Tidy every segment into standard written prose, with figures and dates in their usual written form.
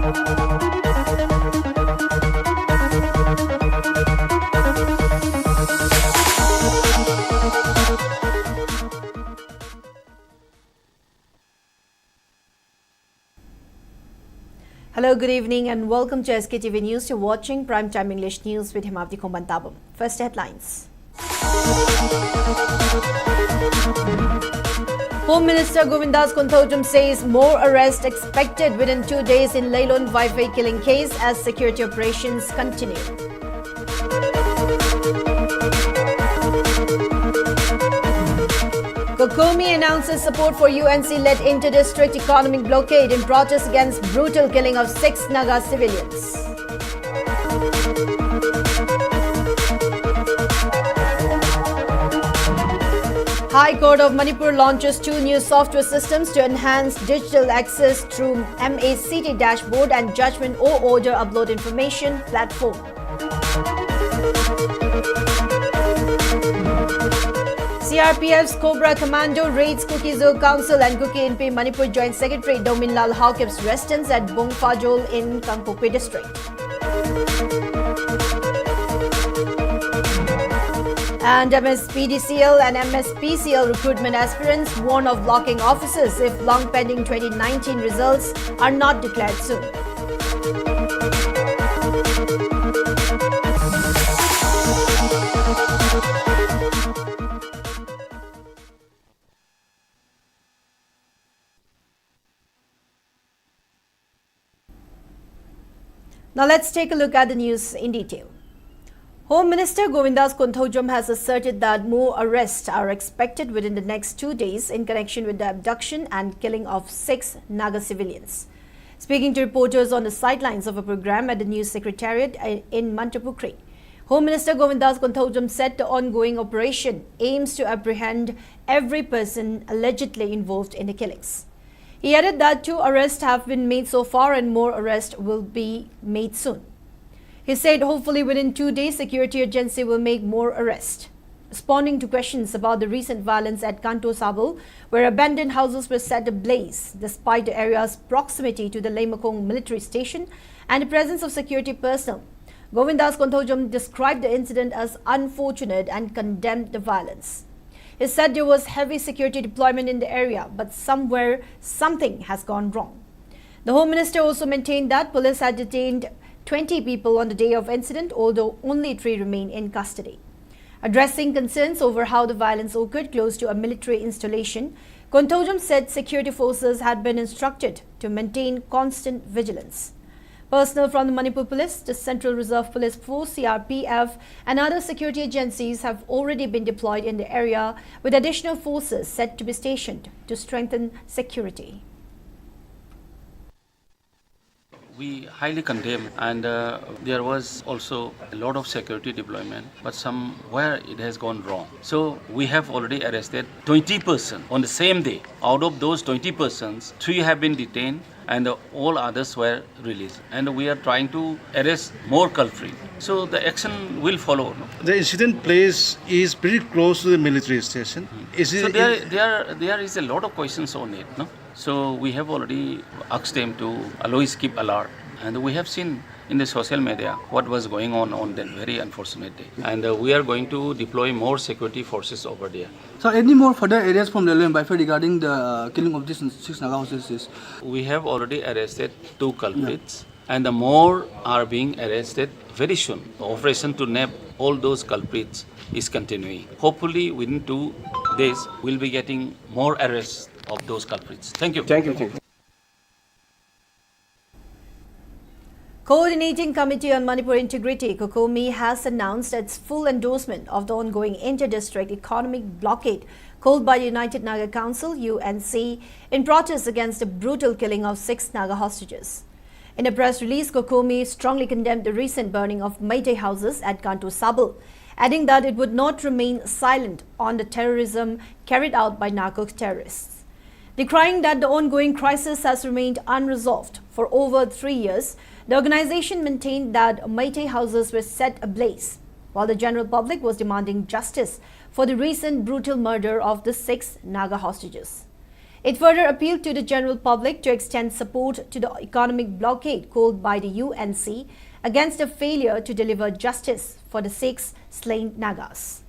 Hello, good evening and welcome to SKTV News. You're watching Primetime English News with HEMABATI. First headlines. Home Minister Govindas Konthodum says more arrests expected within 2 days in Leilon Wi-Fi killing case as security operations continue. Kokomi announces support for UNC-led inter-district economic blockade in protest against brutal killing of 6 Naga civilians. High Court of Manipur launches 2 new software systems to enhance digital access through MACT dashboard and judgment or order upload information platform. CRPF's Cobra Commando raids Kuki Zoo Council and Kuki NP Manipur Joint Secretary Domin Lal Haukip's residence at Bongfajol in Kangpokpi district. And MSPDCL and MSPCL recruitment aspirants warn of blocking offices if long-pending 2019 results are not declared soon. Now let's take a look at the news in detail. Home Minister Govindas Konthodum has asserted that more arrests are expected within the next 2 days in connection with the abduction and killing of 6 Naga civilians. Speaking to reporters on the sidelines of a program at the News Secretariat in Manipur, Home Minister Govindas Konthodum said the ongoing operation aims to apprehend every person allegedly involved in the killings. He added that 2 arrests have been made so far and more arrests will be made soon. He said hopefully within 2 days, security agency will make more arrests. Responding to questions about the recent violence at Kanto Sabul, where abandoned houses were set ablaze despite the area's proximity to the Leimakong military station and the presence of security personnel, Govindas Konthodum described the incident as unfortunate and condemned the violence. He said there was heavy security deployment in the area, but somewhere something has gone wrong. The Home Minister also maintained that police had detained 20 people on the day of incident, although only 3 remain in custody. Addressing concerns over how the violence occurred close to a military installation, Konthodum said security forces had been instructed to maintain constant vigilance. Personnel from the Manipur Police, the Central Reserve Police Force, CRPF and other security agencies have already been deployed in the area, with additional forces set to be stationed to strengthen security. We highly condemn, and there was also a lot of security deployment, but somewhere it has gone wrong. So we have already arrested 20 persons on the same day. Out of those 20 persons, 3 have been detained and all others were released. And we are trying to arrest more culprits. So the action will follow. No? The incident place is pretty close to the military station. So there is a lot of questions on it. No? So we have already asked them to always keep alert. And we have seen in the social media what was going on that very unfortunate day. And we are going to deploy more security forces over there. So any more further areas from Leilon Wi-Fi regarding the killing of these 6 Naga houses? We have already arrested 2 culprits. Yeah. And the more are being arrested very soon. The operation to nab all those culprits is continuing. Hopefully within 2 days we'll be getting more arrests of those culprits. Thank you. Thank you. Coordinating Committee on Manipur Integrity, Kokomi, has announced its full endorsement of the ongoing inter-district economic blockade called by the United Naga Council, UNC, in protest against the brutal killing of 6 Naga hostages. In a press release, Kokomi strongly condemned the recent burning of Meitei houses at Kanto Sabul, adding that it would not remain silent on the terrorism carried out by narco terrorists. Decrying that the ongoing crisis has remained unresolved for over 3 years, the organization maintained that Meitei houses were set ablaze, while the general public was demanding justice for the recent brutal murder of the 6 Naga hostages. It further appealed to the general public to extend support to the economic blockade called by the UNC against the failure to deliver justice for the 6 slain Nagas.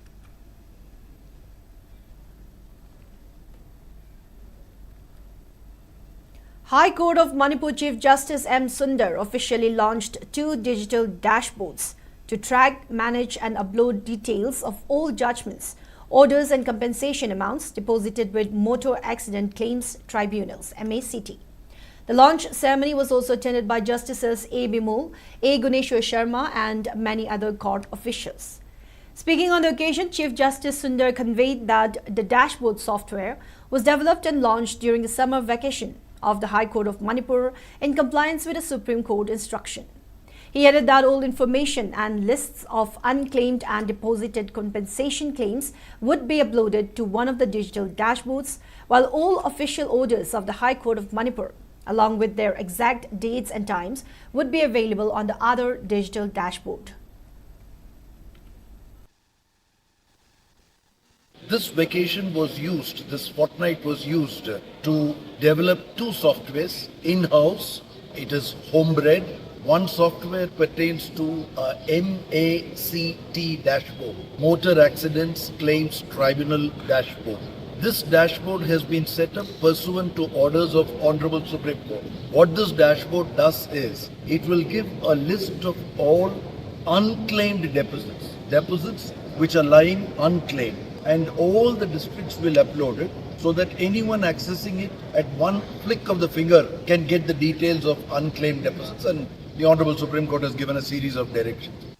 High Court of Manipur Chief Justice M. Sundar officially launched 2 digital dashboards to track, manage and upload details of all judgments, orders and compensation amounts deposited with Motor Accident Claims Tribunals (MACT). The launch ceremony was also attended by Justices A. Bimol, A. Guneshwar Sharma and many other court officials. Speaking on the occasion, Chief Justice Sundar conveyed that the dashboard software was developed and launched during the summer vacation of the High Court of Manipur in compliance with a Supreme Court instruction. He added that all information and lists of unclaimed and deposited compensation claims would be uploaded to one of the digital dashboards, while all official orders of the High Court of Manipur, along with their exact dates and times, would be available on the other digital dashboard. This vacation was used, this fortnight was used to develop 2 softwares in-house. It is homebred. One software pertains to MACT dashboard, Motor Accidents Claims Tribunal dashboard. This dashboard has been set up pursuant to orders of Honorable Supreme Court. What this dashboard does is, it will give a list of all unclaimed deposits which are lying unclaimed, and all the districts will upload it so that anyone accessing it at one flick of the finger can get the details of unclaimed deposits, and the Honorable Supreme Court has given a series of directions.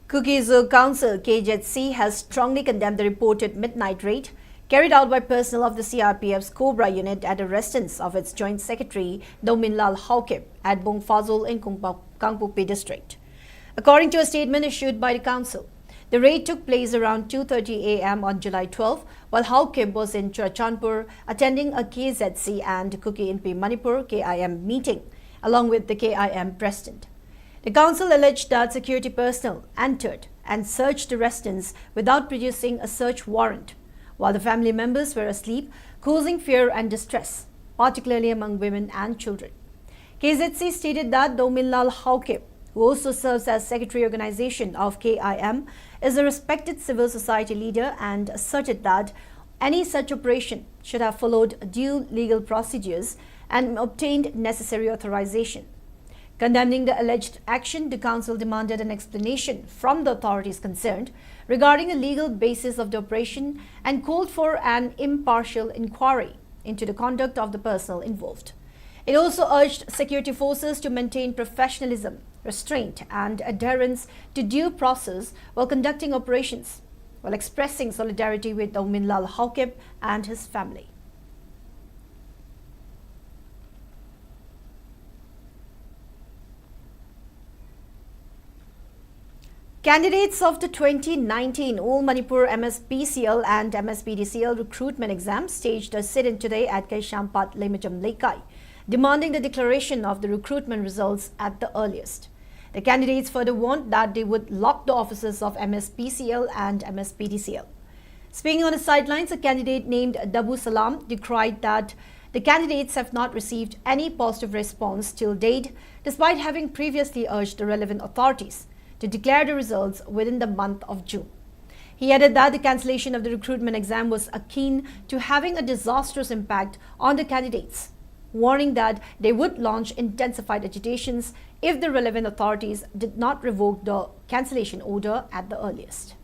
Cookie Zoo Council KZC has strongly condemned the reported midnight raid carried out by personnel of the CRPF's Cobra unit at the residence of its Joint Secretary Dominlal Haukip at Bongfazul in Kangpokpi district. According to a statement issued by the council, the raid took place around 2:30 a.m. on July 12, while Haukip was in Churachandpur attending a KZC and Kuki Inpi Manipur KIM meeting, along with the KIM president. The council alleged that security personnel entered and searched the residence without producing a search warrant, while the family members were asleep, causing fear and distress, particularly among women and children. KZC stated that Dominlal Haukip, who also serves as Secretary Organization of KIM, is a respected civil society leader and asserted that any such operation should have followed due legal procedures and obtained necessary authorization. Condemning the alleged action, the council demanded an explanation from the authorities concerned regarding the legal basis of the operation and called for an impartial inquiry into the conduct of the personnel involved. It also urged security forces to maintain professionalism, restraint and adherence to due process while conducting operations, while expressing solidarity with Dominlal Haukip and his family. Candidates of the 2019 All Manipur MSPCL and MSPDCL recruitment exams staged a sit-in today at Kaishampat Lemajam Lekai, demanding the declaration of the recruitment results at the earliest. The candidates further warned that they would lock the offices of MSPCL and MSPDCL. Speaking on the sidelines, a candidate named Dabu Salam decried that the candidates have not received any positive response till date, despite having previously urged the relevant authorities to declare the results within the month of June. He added that the cancellation of the recruitment exam was akin to having a disastrous impact on the candidates, warning that they would launch intensified agitations if the relevant authorities did not revoke the cancellation order at the earliest.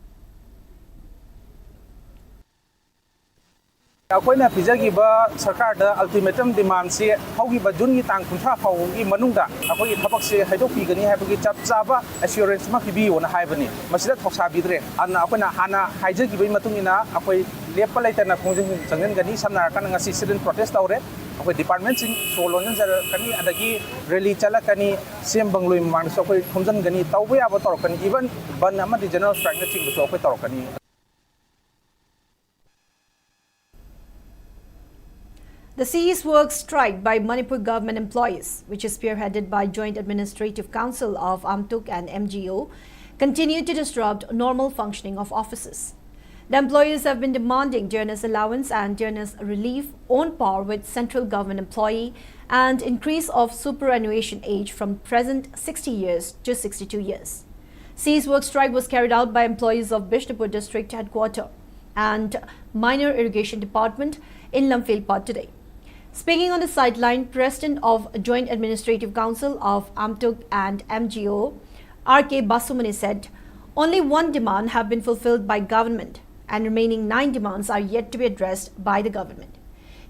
अखोइना पिजगिबा सरकार दा ultimatum demand से हौगिबा जुन की तांग कुंथ्रा फाउंगी मनुंगदा अखोइ थबक से हाइदोपिगनी हाइबगी चप चाबा assurance मा पिबियोना हाइबनी मसिदा थोक्सा बिद्रे अन अखोइना हाना हाइजगिबई मतुंगिना अखोइ लेपा लाइतना खोंजों जंगनगनी समना कन ngasi student protest तौरे अखोइ department सिंग सोलोन जर कनी अदगी रैली चलकनी सेम बंगलोइ मांग सो अखोइ खोंजनगनी तौबे याबो तौरकनी इवन बन अमदि जनरल स्ट्राइक न चिंग सो अखोइ तौरकनी. The cease work strike by Manipur government employees, which is spearheaded by Joint Administrative Council of Amtuk and MGO, continued to disrupt normal functioning of offices. The employees have been demanding dearness allowance and dearness relief on par with central government employee and increase of superannuation age from present 60 years to 62 years. Cease work strike was carried out by employees of Bishnupur District Headquarters and Minor Irrigation Department in Lamphel today. Speaking on the sideline, President of Joint Administrative Council of AMTUC and MGO, R.K. Basumani said, only one demand have been fulfilled by government and remaining 9 demands are yet to be addressed by the government.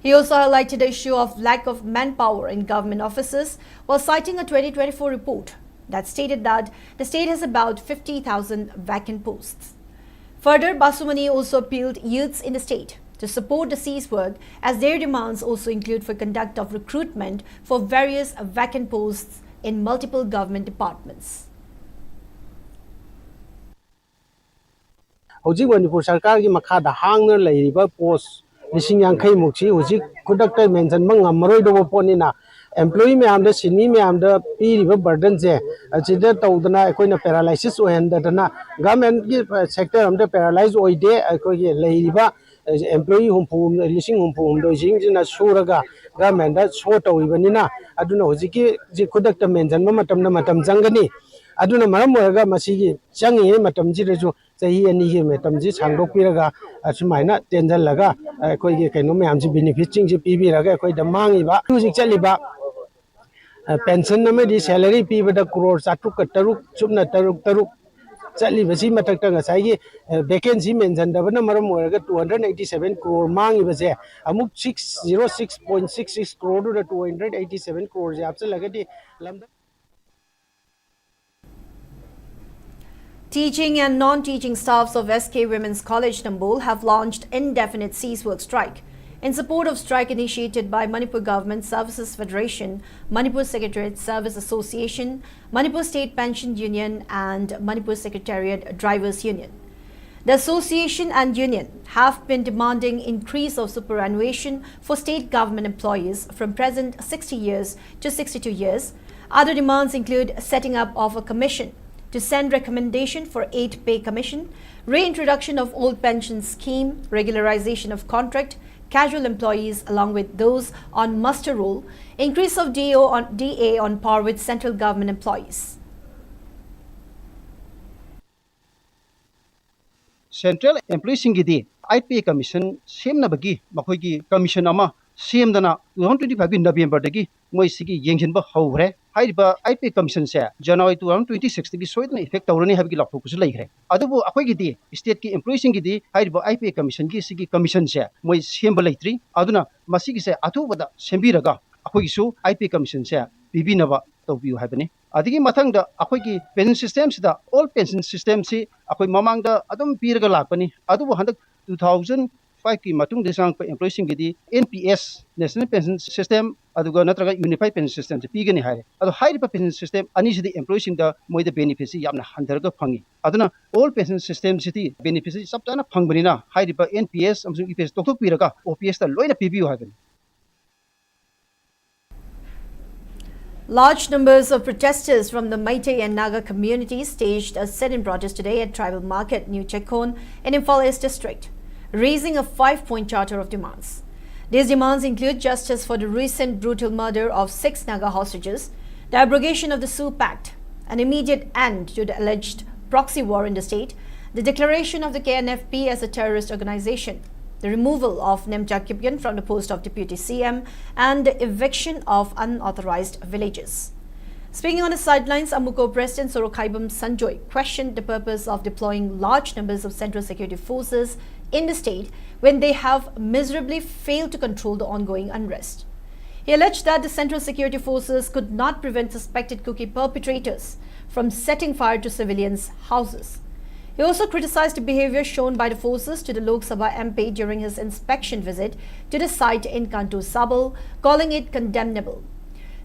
He also highlighted the issue of lack of manpower in government offices while citing a 2024 report that stated that the state has about 50,000 vacant posts. Further, Basumani also appealed youths in the state to support the cease work as their demands also include for conduct of recruitment for various vacant posts in multiple government departments. Hojik Manipur Sarkar ki makhada hangna leiriba post lising yankai mukchi hojik kudakta mention mangamaroi do poni na employee mayam da sini mayam da piriba burden je achida tawdana ekoi na paralysis ohendana government ki sector am da paralyze oide ekoi ki leiriba employee humpum lising humpum do jingina suraga government da short oibanina aduna hojiki ji kudakta mention matam na matam jangani aduna maram moraga masigi changi matam jireju sahi ani hi matam ji sangdok piraga asumaina tenjal laga koi ge kaino mayam ji benefiting ji pibi raga koi da mangi ba music chaliba pension na me di salary piba da crore chatruk taruk chumna taruk chali basi matak ta ngasai gi vacancy mention da bana maram moraga 287 crore mangi ba je amuk 606.66 crore to 287 crore je apse lagati lamda. Teaching and non-teaching staffs of SK Women's College Nambol have launched indefinite cease work strike in support of strike initiated by Manipur Government Services Federation, Manipur Secretariat Service Association, Manipur State Pension Union and Manipur Secretariat Drivers Union. The association and union have been demanding increase of superannuation for state government employees from present 60 years to 62 years. Other demands include setting up of a commission to send recommendation for 8 pay commission, reintroduction of old pension scheme, regularization of contract, casual employees along with those on muster roll, increase of DA on par with central government employees. Central employees ingidi IPA commission same na bagi makoigi commission ama same dana 2025 November dagi moi sigi yenghin ba hawre haiba IPA commission se January 2026 dagi soidna effect tawrani habigi lakho kusu leigre adubu akoigi di state ki employees ingidi haiba IPA commission gi sigi commission se moi same ba leitri aduna masigi se atubada sembiraga akoigi su IPA commission se bibinaba tawbiu haibani adigi mathangda akoigi pension system sida all pension system si akoi mamangda adum piraga lakpani adubu handak 2005 ki matung desang pa employees ingidi NPS National Pension System aduga natraga Unified Pension System se pigani haire adu high pension system ani sidi employees ingda moida benefits yamna handarga phangi aduna all pension system sidi benefits sabtana phangbani na high NPS amsung EPS toktok piraga OPS ta loina PBU haibani. Large numbers of protesters from the Meitei and Naga communities staged a sit-in protest today at Tribal Market, New Chekon in Imphal East District, raising a 5-point charter of demands. These demands include justice for the recent brutal murder of 6 Naga hostages, the abrogation of the Sioux Pact, an immediate end to the alleged proxy war in the state, the declaration of the KNFP as a terrorist organization, the removal of Nemcha Kipyan from the post of Deputy CM, and the eviction of unauthorized villages. Speaking on the sidelines, Amuko President Sorokhaibam Sanjoy questioned the purpose of deploying large numbers of central security forces in the state when they have miserably failed to control the ongoing unrest. He alleged that the central security forces could not prevent suspected cookie perpetrators from setting fire to civilians' houses. He also criticized the behavior shown by the forces to the Lok Sabha MP during his inspection visit to the site in Kantu Sabal, calling it condemnable.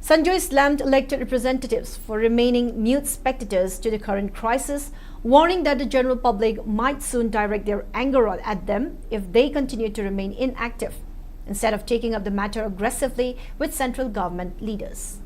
Sanjoy slammed elected representatives for remaining mute spectators to the current crisis, warning that the general public might soon direct their anger at them if they continue to remain inactive, instead of taking up the matter aggressively with central government leaders.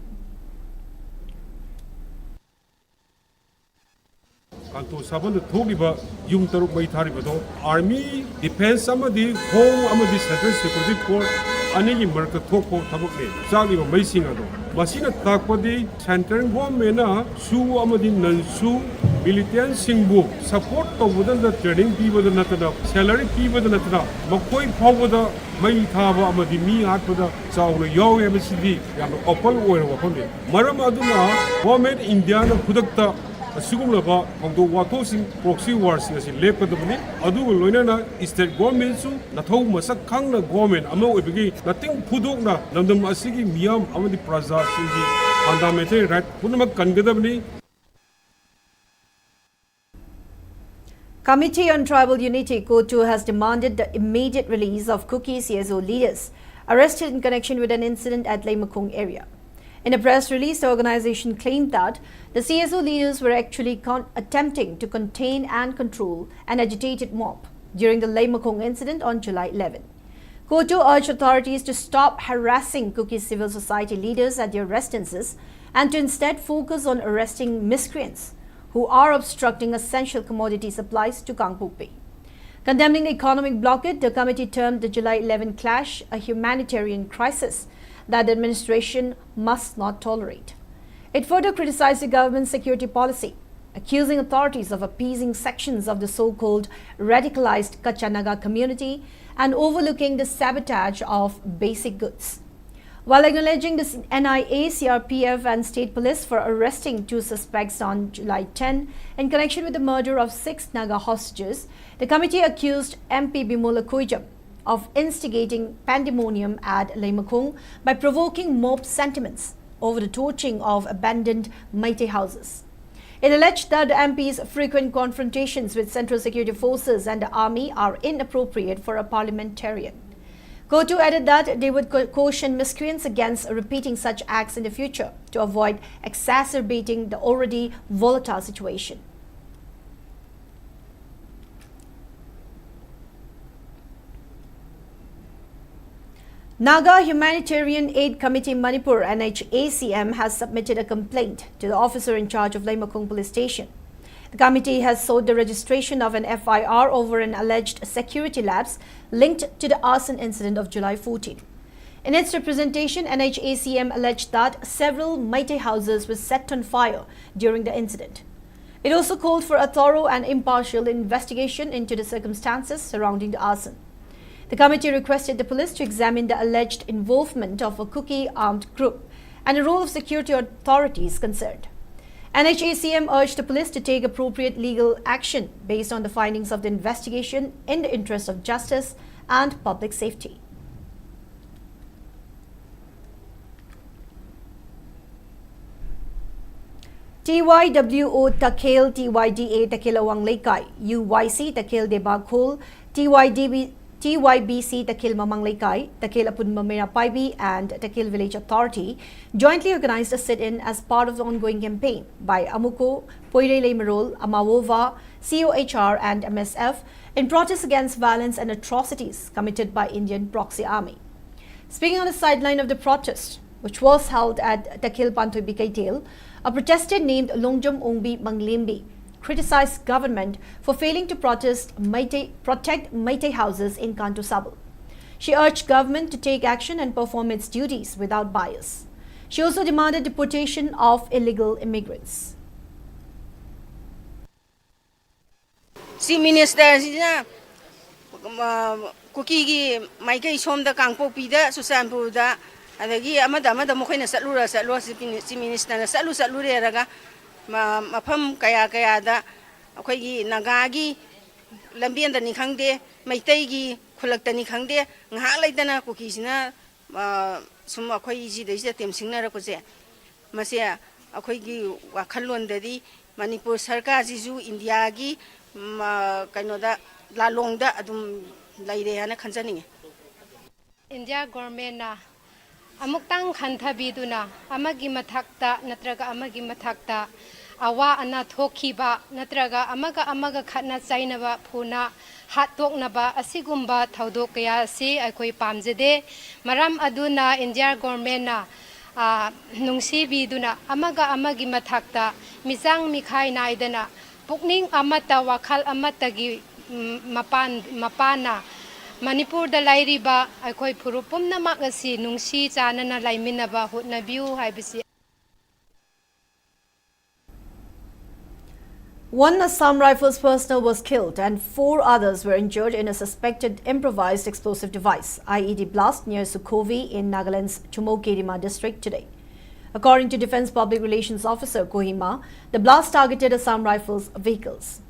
Kanto Saban the Togiba, Yung Taruk Baitaribato, Army, Defense Amadi, Home Amadi Central Security Corps, Ani Merka Toko Tabuke, Sali Masingado. Masina Takpadi, Central Government, Su Amadi Nansu, Militant Singbu, support of within the training people the Natana, salary people the Natana, Makoi Powada, Mai Tava Amadi Mi Akpada, Sauna Yo MCD, Opal Oil Wapone. Maramaduna, Government Indiana Pudakta. Asugumlaba Hongdo Watosing proxy wars nasi lepkadabani adu loinana state government su nathau masak khangna government ama oibigi nating phudokna namdam asigi miyam amadi praja singi fundamental right punamak kangadabani. Committee on Tribal Unity (COTU) has demanded the immediate release of Kuki CSO leaders arrested in connection with an incident at Leimakung area. In a press release, the organization claimed that the CSO leaders were actually attempting to contain and control an agitated mob during the Leimakung incident on July 11. COTU urged authorities to stop harassing Kuki civil society leaders at their residences and to instead focus on arresting miscreants who are obstructing essential commodity supplies to Kangpokpi. Condemning the economic blockade, the committee termed the July 11 clash a humanitarian crisis that the administration must not tolerate. It further criticized the government's security policy, accusing authorities of appeasing sections of the so-called radicalized Kachanaga community and overlooking the sabotage of basic goods. While acknowledging the NIA, CRPF and state police for arresting 2 suspects on July 10 in connection with the murder of 6 Naga hostages, the committee accused MP Bimola Koijam of instigating pandemonium at Leimakung by provoking mob sentiments over the torching of abandoned Meitei houses. It alleged that the MP's frequent confrontations with Central Security Forces and the army are inappropriate for a parliamentarian. COTU added that they would caution miscreants against repeating such acts in the future to avoid exacerbating the already volatile situation. Naga Humanitarian Aid Committee Manipur NHACM has submitted a complaint to the officer in charge of Leimakung Police Station. The committee has sought the registration of an FIR over an alleged security lapse linked to the arson incident of July 14. In its representation, NHACM alleged that several Meitei houses were set on fire during the incident. It also called for a thorough and impartial investigation into the circumstances surrounding the arson. The committee requested the police to examine the alleged involvement of a Kuki armed group and the role of security authorities concerned. NHACM urged the police to take appropriate legal action based on the findings of the investigation in the interest of justice and public safety. TYWO Takil TYDA Takilawang Laikai, UYC Takil Debakhol, TYBC Takil Mamang Laikai, Takil Apun Mamera Paibi and Takil Village Authority jointly organized a sit-in as part of the ongoing campaign by Amuko, Poire Lemerol, Amawova, COHR and MSF in protest against violence and atrocities committed by Indian proxy army. Speaking on the sideline of the protest, which was held at Takil Pantoy Bikaitel, a protester named Longjom Ongbi Manglimbi criticized government for failing to protect Meitei houses in Kanto Sabul. She urged government to take action and perform its duties without bias. She also demanded deportation of illegal immigrants. Si Minister Kuki gi Maikai Somda Kangpokpi da Susanpu da adagi amada mokhina salura si Minister na salu raga mafam kaya da akhoi nagagi lambian da ni khangde Meitei gi khulakta ni khangde ngha laidana Kuki sina sum akhoi ji deja temsingna ra ko je masya akhoi gi wakhalon dadi Manipur sarkar jisu India gi kainoda lalong da adum laire hana khanjani India government na amuktang khanthabiduna amagi mathakta natraga amagi mathakta awa ana thokhiba natraga amaga khatna chainaba phuna hatoknaba asigumba thaudok kaya si aikoi pamjede maram aduna India government na nungsi biduna amaga amagi mathakta misang mikhai naidana pukning amata wakhal amatagi mapana Manipur da lairiba aikoi phurupum namak asi nungsi chanana laiminaba hutnabiu haibisi. One Assam Rifles personnel was killed and 4 others were injured in a suspected improvised explosive device IED blast near Sukhovi in Nagaland's Chumokirima district today. According to Defence Public Relations Officer Kohima, the blast targeted Assam Rifles vehicles.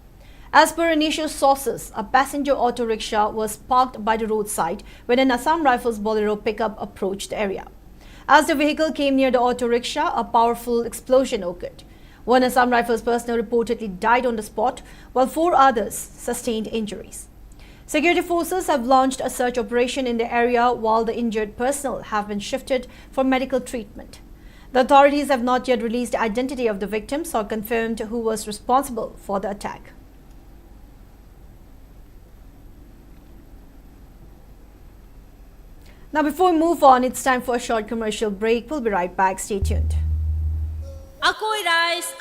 As per initial sources, a passenger auto rickshaw was parked by the roadside when an Assam Rifles Bolero pickup approached the area. As the vehicle came near the auto rickshaw, a powerful explosion occurred. One Assam Rifles personnel reportedly died on the spot, while 4 others sustained injuries. Security forces have launched a search operation in the area while the injured personnel have been shifted for medical treatment. The authorities have not yet released the identity of the victims or confirmed who was responsible for the attack. Now, before we move on, it's time for a short commercial break. We'll be right back. Stay tuned. Akoi rice,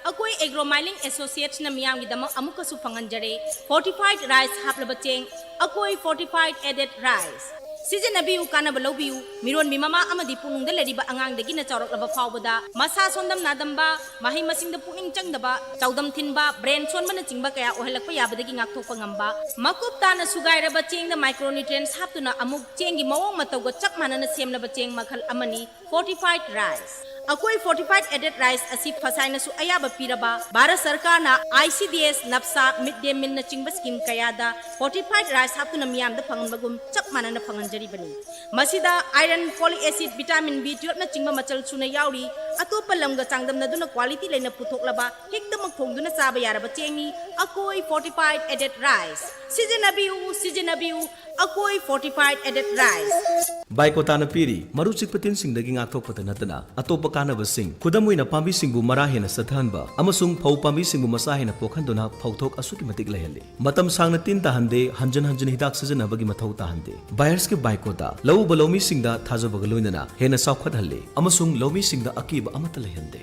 akoi agromiling associates na miyang gidamak amuka su panganjare, fortified rice haplaba cheng, akoi fortified added rice. Season abiu kana balobiu, miron mimama amadi punung da leriba angang dagi na chorok laba fawbada, masa sondam nadamba, mahi masing da puing changdaba, chaudam thinba, brain son mana chingba kaya ohelak pa yabadagi ngakthok pangamba, makup ta na sugay raba cheng da micronutrients haptuna amuk chengi mawang matawga chak mana na sem laba cheng makhal amani, fortified rice. Akoi fortified added rice asi phasai na su ayaba piraba Bharat Sarkar na ICDS lapsa midday meal na chingba scheme kayada fortified rice haptuna miyam da phangbagum chak mana na phanganjari bani masida iron folic acid vitamin B12 na chingba machal suna yauri atopa lamga changdam na duna quality laina putoklaba hekta magthongduna saba yaraba chengni akoi fortified added rice season abiu akoi fortified added rice Baikotana piri maru chikpatin singdagi ngakthokpata natana atopa kanabasing khudamoina pambi singbu marahena sathanba amasung phau pambi singbu masahena pokhandona phauthok asuki matik lehali matam sangna tin tahande hanjan hidak sijanabagi mathau tahande buyers ke baikota lau balomi singda thajabaga loinana hena saukhat halle amasung lomi singda akiba amata lehande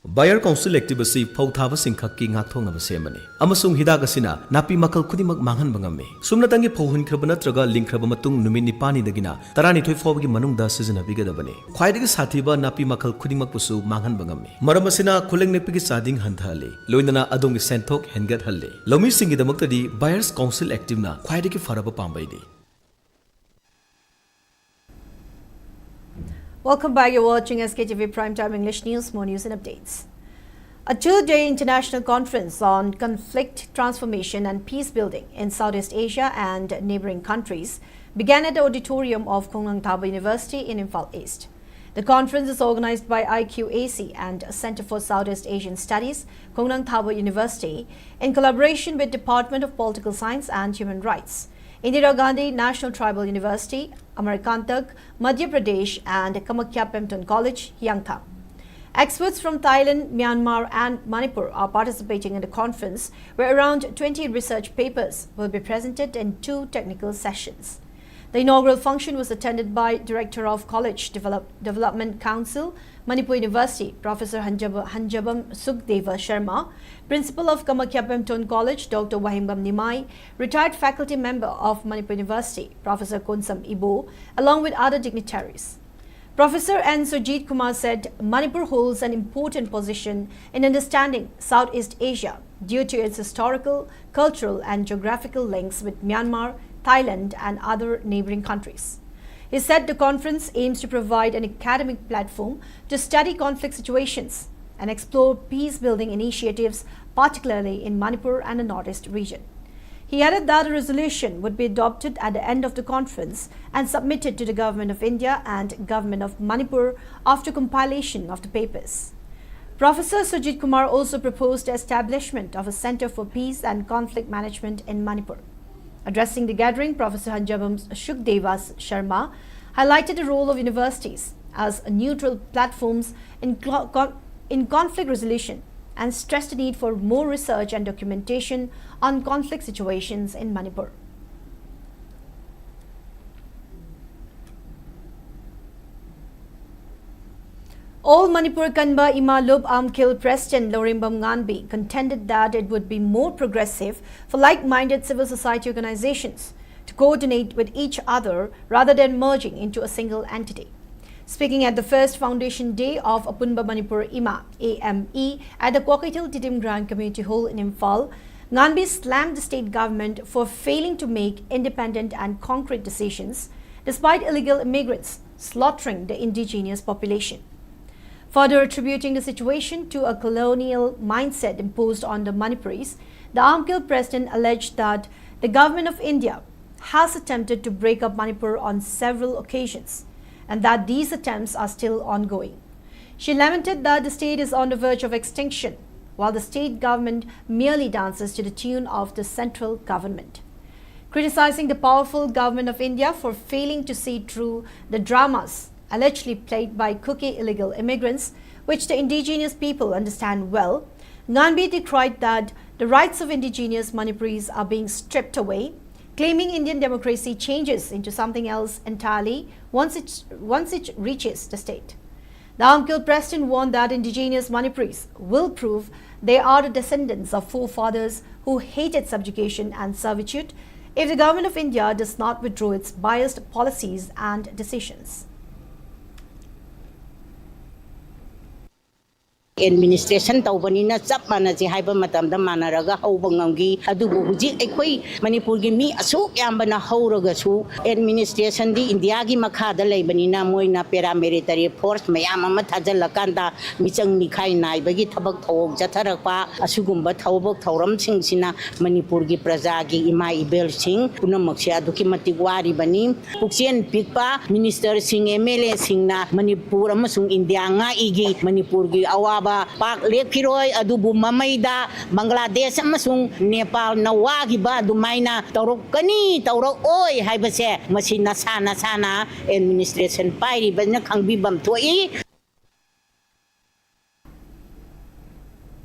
Buyer Council activity Pauthaba Singkaki Ngathong of Semani. Amasung Hidagasina, Napi Makal Kudimak Mangan Bangame. Sumnatangi Pohun Krabanatraga, Link Krabamatung, Numini Pani Dagina, Tarani Toyfogi Manunda season of Bigadabane. Quite Satiba, Napi Makal Kudimak Pusu, Mangan Bangame. Maramasina, Kuling Nepiki Sading Hantale, Loinana Adong Sentok, Hengat Halle. Lomi Singi the Muktadi, Buyers Council active quite Faraba Pambaidi. Welcome back. You're watching Sktv's Primetime English News. More news and updates. A 2-day international conference on conflict transformation and peace building in Southeast Asia and neighboring countries began at the auditorium of Kongnang Thaba University in Imphal East. The conference is organized by IQAC and Center for Southeast Asian Studies, Kongnang Thaba University, in collaboration with Department of Political Science and Human Rights, Indira Gandhi National Tribal University, Amarkantak, Madhya Pradesh and Kamakya Pemton College, Yangthang. Experts from Thailand, Myanmar and Manipur are participating in the conference where around 20 research papers will be presented in 2 technical sessions. The inaugural function was attended by Director of College Development Council, Manipur University, Professor Hanjabam Sukdeva Sharma, Principal of Kamakya Pemton College, Dr. Wahimbam Nimai, retired faculty member of Manipur University, Professor Konsam Ibo, along with other dignitaries. Professor N. Sujit Kumar said Manipur holds an important position in understanding Southeast Asia due to its historical, cultural and geographical links with Myanmar, Thailand and other neighboring countries. He said the conference aims to provide an academic platform to study conflict situations and explore peace-building initiatives, particularly in Manipur and the Northeast region. He added that a resolution would be adopted at the end of the conference and submitted to the Government of India and Government of Manipur after compilation of the papers. Professor Sujit Kumar also proposed the establishment of a Center for Peace and Conflict Management in Manipur. Addressing the gathering, Professor Hanjabam Sukdeva Sharma highlighted the role of universities as neutral platforms in conflict resolution and stressed the need for more research and documentation on conflict situations in Manipur. All Manipur Kanba Imalub Amkil President Lorimbam Nganbi contended that it would be more progressive for like-minded civil society organizations to coordinate with each other rather than merging into a single entity. Speaking at the first foundation day of Apunba Manipur IMA AME at the Kwakatil Titim Grand Community Hall in Imphal, Nganbi slammed the state government for failing to make independent and concrete decisions despite illegal immigrants slaughtering the indigenous population. Further attributing the situation to a colonial mindset imposed on the Manipuris, the Amkil president alleged that the government of India has attempted to break up Manipur on several occasions and that these attempts are still ongoing. She lamented that the state is on the verge of extinction, while the state government merely dances to the tune of the central government. Criticizing the powerful government of India for failing to see through the dramas allegedly played by cookie illegal immigrants, which the indigenous people understand well, Nganbi decried that the rights of indigenous Manipuris are being stripped away, claiming Indian democracy changes into something else entirely once it reaches the state. The Amkil president warned that indigenous Manipuris will prove they are the descendants of forefathers who hated subjugation and servitude if the government of India does not withdraw its biased policies and decisions. Administration tawbanina chap manasi haiba matamda manaraga hauba ngamgi adubu hujik ekoi Manipur gi mi asuk yambana hauraga su administration di India gi makhada leibanina moina paramilitary force mayam ama thajalakanda michang mikhai naibagi thabak thawok jatharakpa asugumba thawbok thawram singsina Manipur gi praja gi ima ibel sing punamakse aduki matik wari bani pukchen pikpa minister sing MLA singna Manipur amasung India nga igi Manipur gi awa Pak Lekiroi adubu mamaida Bangladesh amasung Nepal na wagiba dumaina taurok oi haibase masina sana administration pairi banya khangbibam thoi.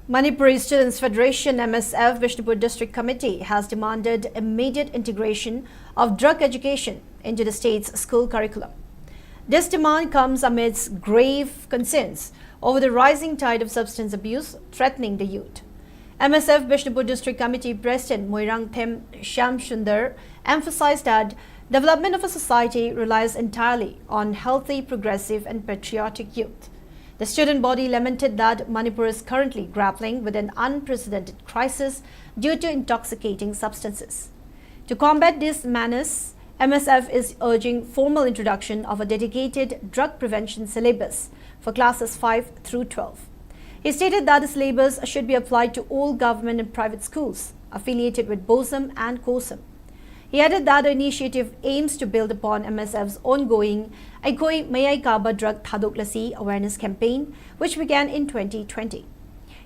Manipuri Students Federation MSF Vishnupur District Committee has demanded immediate integration of drug education into the state's school curriculum. This demand comes amidst grave concerns over the rising tide of substance abuse threatening the youth. MSF Vishnupur District Committee President Moirang Them Shyam Sundar emphasized that development of a society relies entirely on healthy, progressive and patriotic youth. The student body lamented that Manipur is currently grappling with an unprecedented crisis due to intoxicating substances. To combat this menace, MSF is urging formal introduction of a dedicated drug prevention syllabus for classes 5 through 12. He stated that the syllabus should be applied to all government and private schools affiliated with BOSAM and COSAM. He added that the initiative aims to build upon MSF's ongoing Aikoi Mayai Kaba Drug Thadoklasi awareness campaign, which began in 2020.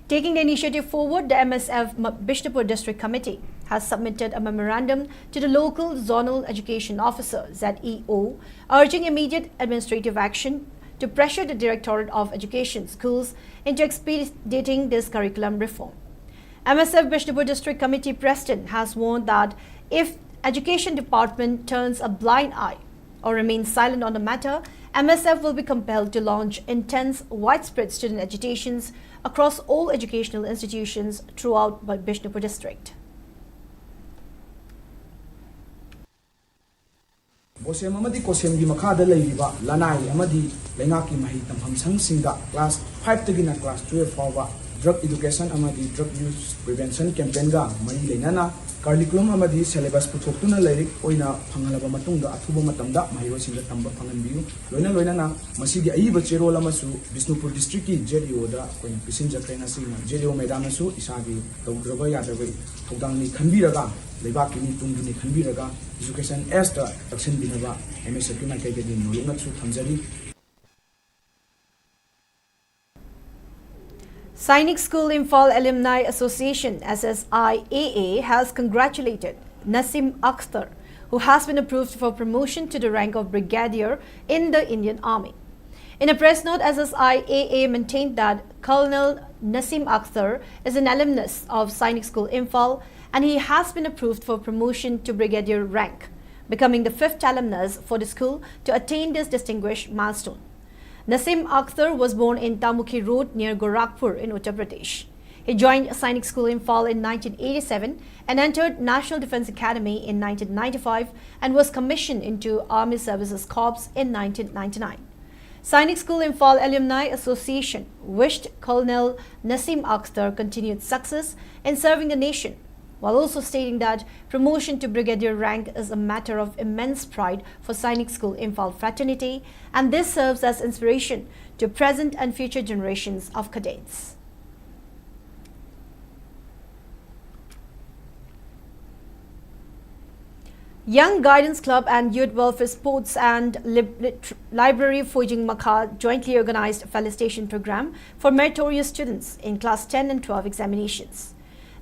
Taking the initiative forward, the MSF Vishnupur District Committee has submitted a memorandum to the local zonal education officer ZEO, urging immediate administrative action to pressure the Directorate of Education schools into expediting this curriculum reform. MSF Vishnupur District Committee President has warned that if Education Department turns a blind eye or remains silent on the matter, MSF will be compelled to launch intense, widespread student agitations across all educational institutions throughout Vishnupur District. Bosem amadi kosem gi makhada leiba lanai amadi lengaki mahi tamham sangsinga class 5 tagina class 12 fawa drug education amadi drug use prevention campaign ga mari leinana curriculum amadi syllabus puthokuna leirik oina phangalaba matungda athuba matamda mahiro singa tamba phanganbiu loina masigi aiba cherol amasu Vishnupur district ki JDO da koin passenger train asina JDO madam asu isagi tawdraba yadabai thogdangni khanbiraga leibaki ni tungni khanbiraga education as the action binaba MSF ki makai gedi nolunga su thamjari. Sainik School Imphal Alumni Association SSIAA has congratulated Nasim Akhtar, who has been approved for promotion to the rank of brigadier in the Indian Army. In a press note, SSIAA maintained that Colonel Nasim Akhtar is an alumnus of Sainik School Imphal and he has been approved for promotion to brigadier rank, becoming the 5th alumnus for the school to attain this distinguished milestone. Nasim Akhtar was born in Tamukhi Road near Gorakhpur in Uttar Pradesh. He joined Sainik School Imphal in 1987 and entered National Defence Academy in 1995 and was commissioned into Army Services Corps in 1999. Sainik School Imphal Alumni Association wished Colonel Nasim Akhtar continued success in serving the nation, while also stating that promotion to brigadier rank is a matter of immense pride for Sainik School Imphal fraternity, and this serves as inspiration to present and future generations of cadets. Young Guidance Club and Youth Welfare Sports and Library Fujing Makha jointly organized a felicitation program for meritorious students in class 10 and 12 examinations.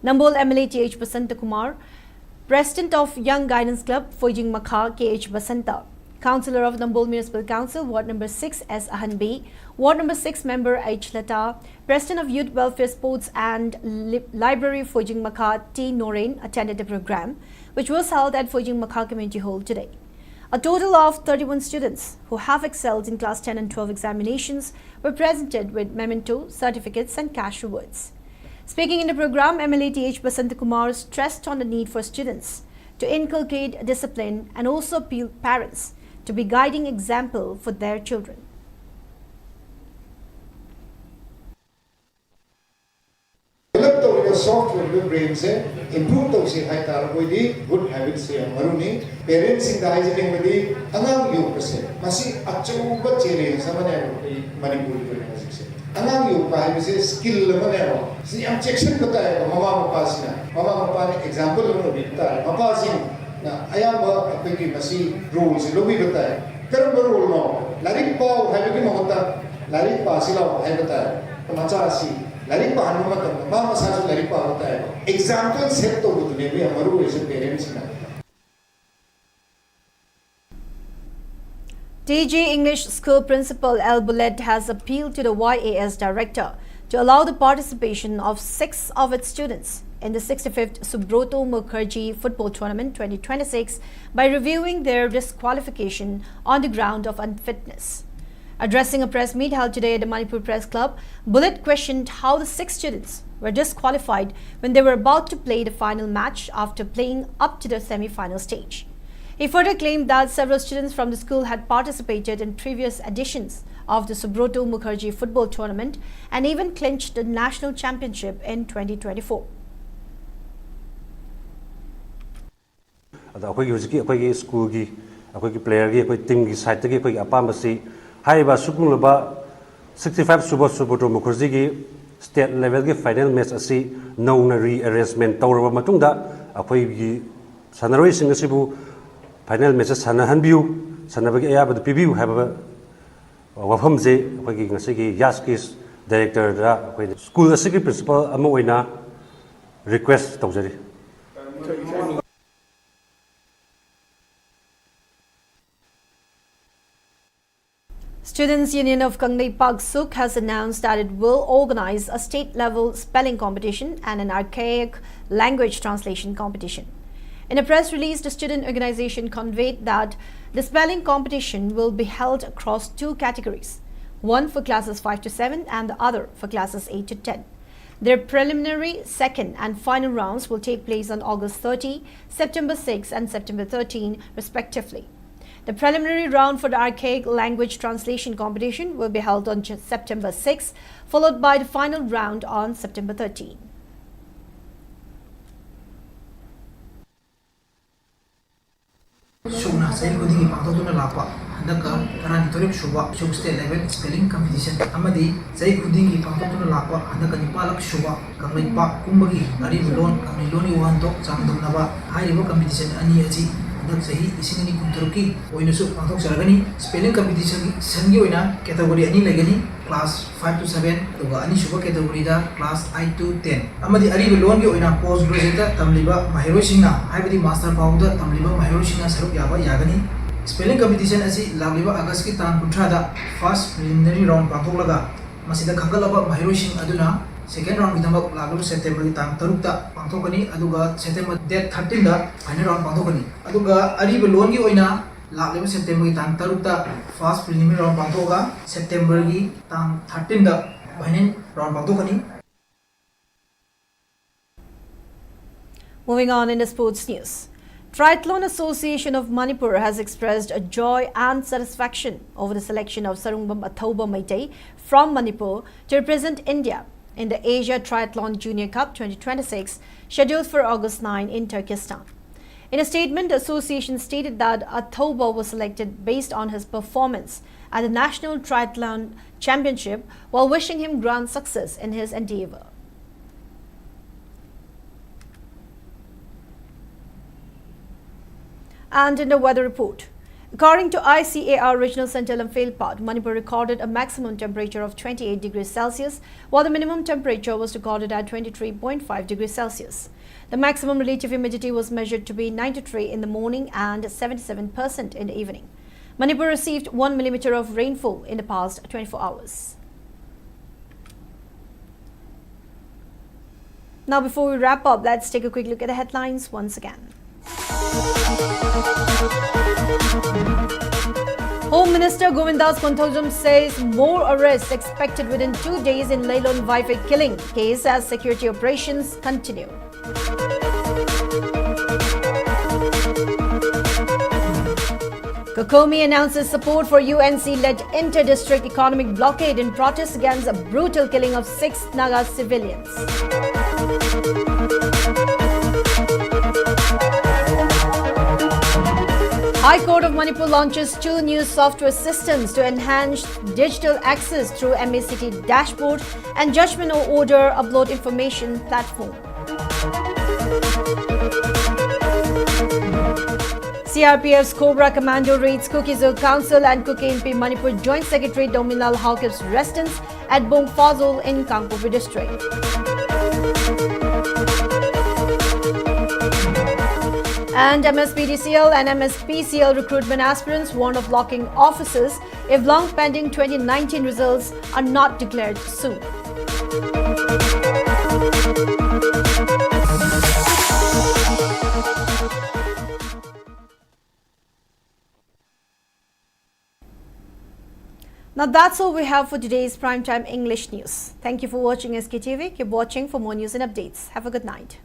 Nambol MLA T.H. Basanta Kumar, President of Young Guidance Club Fujing Makha K.H. Basanta, Councillor of Nambol Municipal Council, Ward Number 6 S. Ahan B, Ward Number 6 Member H. Lata, President of Youth Welfare Sports and Library Fujing Makha T. Norain attended the program, which was held at Fujing Makha Community Hall today. A total of 31 students who have excelled in class 10 and 12 examinations were presented with memento, certificates and cash rewards. Speaking in the program, MLA T.H. Basanta Kumar stressed on the need for students to inculcate discipline and also appeal parents to be guiding example for their children. Software brains improve those good habits parents in the hygienic with the angang you percent masi achuba challenge Manipuri angang you by skill manero see I'm section mama mapa example mapa I am a masi rules lobi pero rule no larik pa have mamata larik pa sila have macha example set to parents. TG English School Principal L. Bullet has appealed to the YAS Director to allow the participation of 6 of its students in the 65th Subroto Mukherjee Football Tournament 2026 by reviewing their disqualification on the ground of unfitness. Addressing a press meet held today at the Manipur Press Club, Bullet questioned how the 6 students were disqualified when they were about to play the final match after playing up to the semi-final stage. He further claimed that several students from the school had participated in previous editions of the Subroto Mukherjee Football Tournament and even clinched the national championship in 2024. Haiba Sukulaba 65 Subroto Mukherjee state level final match asi nauna rearrangement tawraba matungda akhoi sanaroi asibu final match sanahan biu sanabagi ayaba pibiu haba wafam je akhoi ngasigi yaskis director da akhoi school asigi principal ama oina request tawjari. Students' Union of Kangnei Pak Suk has announced that it will organize a state-level spelling competition and an archaic language translation competition. In a press release, the student organization conveyed that the spelling competition will be held across 2 categories, one for classes 5 to 7 and the other for classes 8 to 10. Their preliminary, second and final rounds will take place on August 30, September 6 and September 13 respectively. The preliminary round for the archaic language translation competition will be held on September 6, followed by the final round on September 13. State level spelling competition amadi sai khudingi pangtona lakwa handaka nipalak shuba kanglai pa kumbagi ari lon kamni loni wan tok chamdumnaba hairibo competition ani aji dak sahi isingani kuntaruki oinasu pangtok saragani spelling competition sangi oina category ani legani class 5 to 7 toga ani shuba category da class 8 to 10 amadi ari lon gi oina post graduate tamliba mahiro singna haibadi master powder tamliba mahiro singna saruk yaba yagani spelling competition asi lagliba August ki tang kunthada first preliminary round pangthoklaga masida khagalaba mahiro sing aduna second round gidamak laglu September ki tang 3 ta pangthokani aduga September date 13 da final round pangthokani aduga ariba lon gi oina लाखलेब September की तांग तरुकता first preliminary round पांथोगा September की तांग 13 दा final round पांथोकनी. Moving on in the sports news. Triathlon Association of Manipur has expressed a joy and satisfaction over the selection of Sarungbam Athoba Meitei from Manipur to represent India in the Asia Triathlon Junior Cup 2026 scheduled for August 9 in Turkestan. In a statement, the association stated that Athoba was selected based on his performance at the National Triathlon Championship while wishing him grand success in his endeavor. And in the weather report, according to ICAR Regional Center Imphal part, Manipur recorded a maximum temperature of 28 degrees Celsius, while the minimum temperature was recorded at 23.5 degrees Celsius. The maximum relative humidity was measured to be 93 in the morning and 77% in the evening. Manipur received 1 millimeter of rainfall in the past 24 hours. Now, before we wrap up, let's take a quick look at the headlines once again. Home Minister Govindas Konthoujam says more arrests expected within 2 days in Leilon wife killing case as security operations continue. Kokomi announces support for UNC-led inter-district economic blockade in protest against a brutal killing of 6 Naga civilians. High Court of Manipur launches 2 new software systems to enhance digital access through MACT dashboard and judgment order upload information platform. CRPF's Cobra Commando raids Kukizil Council and KMP Manipur Joint Secretary Dominal Halkip's residence at Bong Fazul in Kangpur district. And MSPDCL and MSPCL recruitment aspirants warn of locking offices if long-pending 2019 results are not declared soon. Now that's all we have for today's Primetime English News. Thank you for watching SKTV. Keep watching for more news and updates. Have a good night.